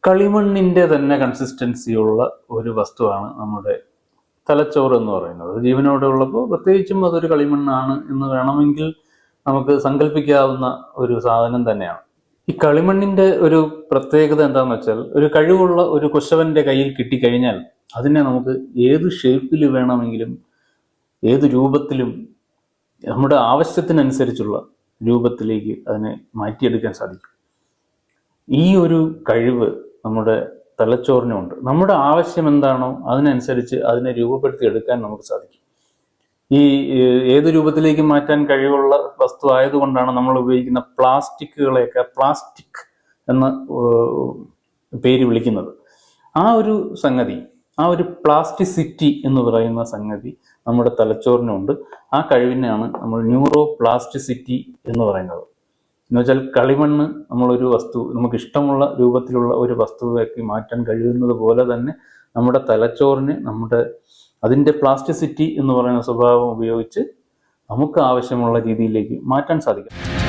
കളിമണ്ണിൻ്റെ തന്നെ കൺസിസ്റ്റൻസിയുള്ള ഒരു വസ്തുവാണ് നമ്മുടെ തലച്ചോറ് എന്ന് പറയുന്നത്. ജീവനോടെ ഉള്ളപ്പോൾ പ്രത്യേകിച്ചും അതൊരു കളിമണ്ണാണ് എന്ന് വേണമെങ്കിൽ നമുക്ക് സങ്കല്പിക്കാവുന്ന ഒരു സാധനം തന്നെയാണ്. ഈ കളിമണ്ണിൻ്റെ ഒരു പ്രത്യേകത എന്താണെന്ന് വെച്ചാൽ, ഒരു കഴിവുള്ള ഒരു കുശവൻ്റെ കയ്യിൽ കിട്ടിക്കഴിഞ്ഞാൽ അതിനെ നമുക്ക് ഏത് ഷേപ്പിൽ വേണമെങ്കിലും ഏത് രൂപത്തിലും നമ്മുടെ ആവശ്യത്തിനനുസരിച്ചുള്ള രൂപത്തിലേക്ക് അതിനെ മാറ്റിയെടുക്കാൻ സാധിക്കും. ഈ ഒരു കഴിവ് നമ്മുടെ തലച്ചോറിനുണ്ട്. നമ്മുടെ ആവശ്യം എന്താണോ അതിനനുസരിച്ച് അതിനെ രൂപപ്പെടുത്തി എടുക്കാൻ നമുക്ക് സാധിക്കും. ഈ ഏത് രൂപത്തിലേക്ക് മാറ്റാൻ കഴിവുള്ള വസ്തു ആയതുകൊണ്ടാണ് നമ്മൾ ഉപയോഗിക്കുന്ന പ്ലാസ്റ്റിക്കുകളെയൊക്കെ പ്ലാസ്റ്റിക് എന്ന പേര് വിളിക്കുന്നത്. ആ ഒരു സംഗതി, ആ ഒരു പ്ലാസ്റ്റിസിറ്റി എന്ന് പറയുന്ന സംഗതി നമ്മുടെ തലച്ചോറിനുണ്ട്. ആ കഴിവിനെയാണ് നമ്മൾ ന്യൂറോ പ്ലാസ്റ്റിസിറ്റി എന്ന് പറയുന്നത്. എന്ന് വെച്ചാൽ കളിമണ്ണ് നമ്മളൊരു വസ്തു നമുക്ക് ഇഷ്ടമുള്ള രൂപത്തിലുള്ള ഒരു വസ്തുവാക്കി മാറ്റാൻ കഴിയുന്നത് പോലെ തന്നെ നമ്മുടെ തലച്ചോറിന് അതിൻ്റെ പ്ലാസ്റ്റിസിറ്റി എന്ന് പറയുന്ന സ്വഭാവം ഉപയോഗിച്ച് നമുക്ക് ആവശ്യമുള്ള രീതിയിലേക്ക് മാറ്റാൻ സാധിക്കും.